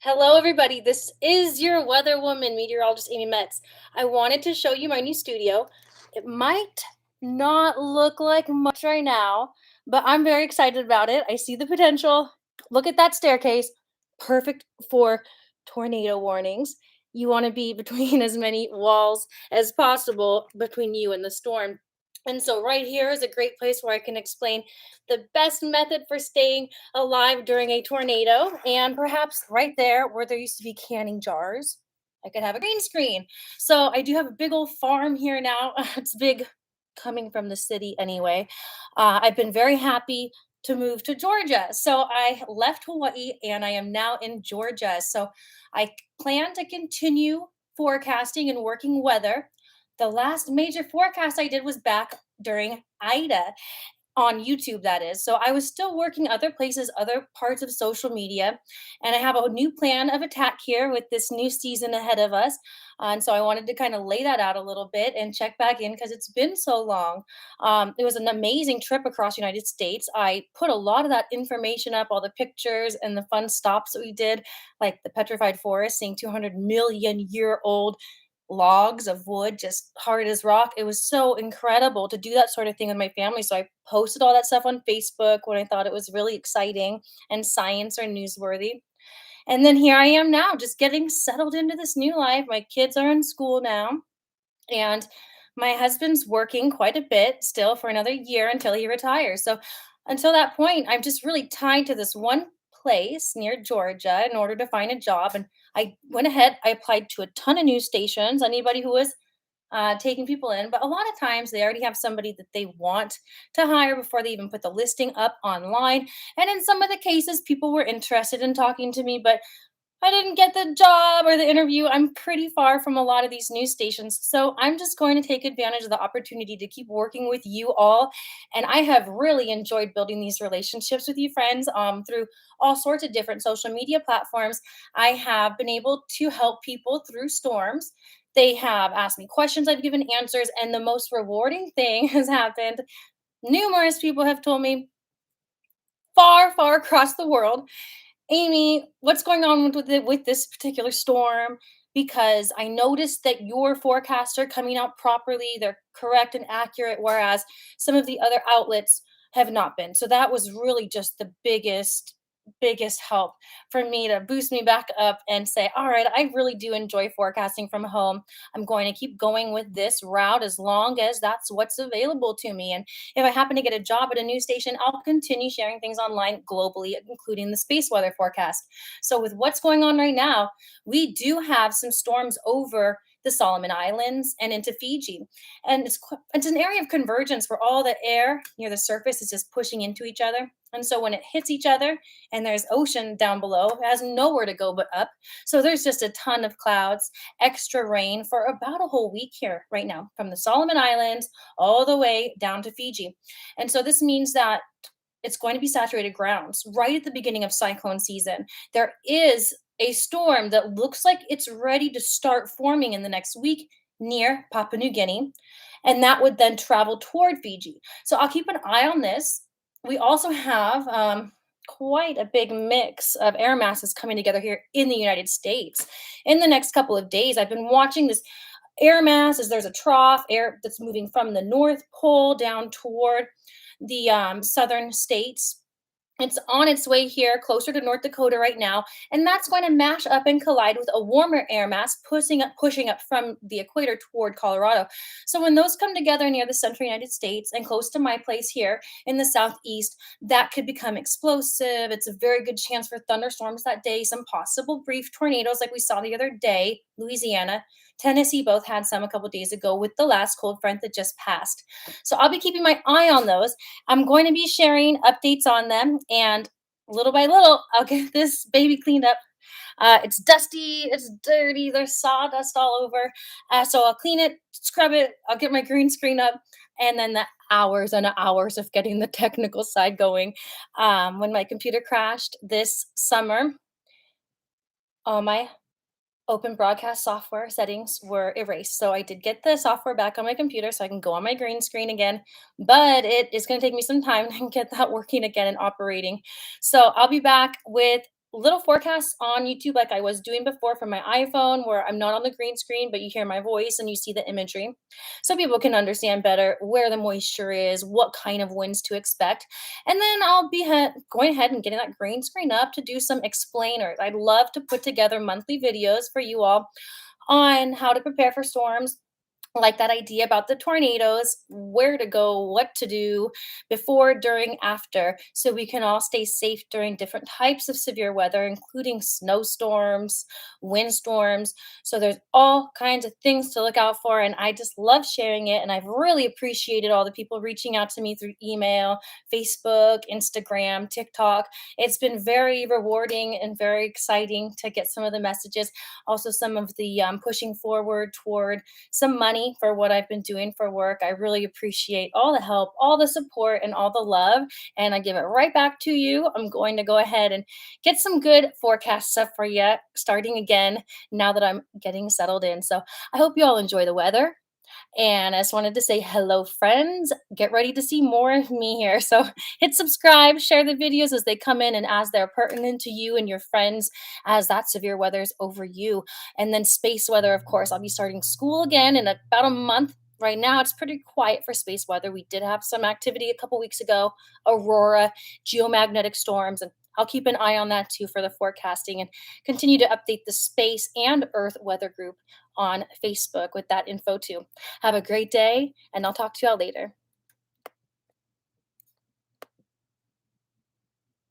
Hello, everybody. This is your weather woman, meteorologist Amy Metz. I wanted to show you my new studio. It might not look like much right now, but I'm very excited about it. I see the potential. Look at that staircase. Perfect for tornado warnings. You want to be between as many walls as possible between you and the storm. And so, right here is a great place where I can explain the best method for staying alive during a tornado, and perhaps right there where there used to be canning jars, I could have a green screen. So I do have a big old farm here now. It's big coming from the city anyway. I've been very happy to move to Georgia. So I left Hawaii and I am now in Georgia. So I plan to continue forecasting and working weather. The last major forecast I did was back during Ida on YouTube, that is. So I was still working other places, other parts of social media, and I have a new plan of attack here with this new season ahead of us. And so I wanted to kind of lay that out a little bit and check back in because it's been so long. It was an amazing trip across the United States. I put a lot of that information up, all the pictures and the fun stops that we did, like the petrified forest, seeing 200 million-year-old logs of wood just hard as rock. It was so incredible to do that sort of thing with my family. So I posted all that stuff on Facebook when I thought it was really exciting and science or newsworthy. And then here I am now, just getting settled into this new life. My kids are in school now, and my husband's working quite a bit still for another year until he retires. So until that point, I'm just really tied to this one place near Georgia in order to find a job. And I went ahead, I applied to a ton of news stations, anybody who was taking people in, but a lot of times they already have somebody that they want to hire before they even put the listing up online. And in some of the cases, people were interested in talking to me, but I didn't get the job or the interview. I'm pretty far from a lot of these news stations. So I'm just going to take advantage of the opportunity to keep working with you all. And I have really enjoyed building these relationships with you friends through all sorts of different social media platforms. I have been able to help people through storms. They have asked me questions, I've given answers. And the most rewarding thing has happened. Numerous people have told me far, far across the world, Amy, what's going on with this particular storm? Because I noticed that your forecasts are coming out properly, they're correct and accurate, whereas some of the other outlets have not been. So that was really just the biggest help for me to boost me back up and say, all right, I really do enjoy forecasting from home. I'm going to keep going with this route as long as that's what's available to me. And if I happen to get a job at a news station, I'll continue sharing things online globally, including the space weather forecast. So, with what's going on right now, we do have some storms over the Solomon Islands and into Fiji. And it's an area of convergence where all the air near the surface is just pushing into each other. And so when it hits each other and there's ocean down below, it has nowhere to go but up. So there's just a ton of clouds, extra rain for about a whole week here right now, from the Solomon Islands all the way down to Fiji. And so this means that it's going to be saturated grounds right at the beginning of cyclone season. There is a storm that looks like it's ready to start forming in the next week near Papua New Guinea, and that would then travel toward Fiji. So I'll keep an eye on this. We also have quite a big mix of air masses coming together here in the United States. In the next couple of days, I've been watching this air mass as there's a trough air that's moving from the North Pole down toward the southern states. It's on its way here closer to North Dakota right now, and that's going to mash up and collide with a warmer air mass pushing up from the equator toward Colorado. So when those come together near the central United States and close to my place here in the southeast, that could become explosive. It's a very good chance for thunderstorms that day, some possible brief tornadoes like we saw the other day. Louisiana, Tennessee both had some a couple days ago with the last cold front that just passed. So I'll be keeping my eye on those. I'm going to be sharing updates on them, and little by little, I'll get this baby cleaned up. It's dusty, it's dirty, there's sawdust all over. So I'll clean it, scrub it, I'll get my green screen up, and then the hours and hours of getting the technical side going. When my computer crashed this summer, all my open broadcast software settings were erased. So I did get the software back on my computer so I can go on my green screen again, but it is going to take me some time to get that working again and operating. So I'll be back with little forecasts on YouTube like I was doing before from my iPhone, where I'm not on the green screen, but you hear my voice and you see the imagery. So people can understand better where the moisture is, what kind of winds to expect. And then I'll be going ahead and getting that green screen up to do some explainers. I'd love to put together monthly videos for you all on how to prepare for storms, like that idea about the tornadoes, where to go, what to do before, during, after, so we can all stay safe during different types of severe weather, including snowstorms, windstorms. So there's all kinds of things to look out for, and I just love sharing it. And I've really appreciated all the people reaching out to me through email, Facebook, Instagram, TikTok. It's been very rewarding and very exciting to get some of the messages. Also, some of the pushing forward toward some money for what I've been doing for work. I really appreciate all the help, all the support, and all the love. And I give it right back to you. I'm going to go ahead and get some good forecast stuff for you starting again now that I'm getting settled in. So I hope you all enjoy the weather. And I just wanted to say hello, friends. Get ready to see more of me here. So hit subscribe, share the videos as they come in and as they're pertinent to you and your friends, as that severe weather is over you. And then space weather, of course, I'll be starting school again in about a month. Right now, it's pretty quiet for space weather. We did have some activity a couple weeks ago, aurora, geomagnetic storms, and I'll keep an eye on that too for the forecasting and continue to update the space and Earth weather group on Facebook with that info too. Have a great day, and I'll talk to y'all later.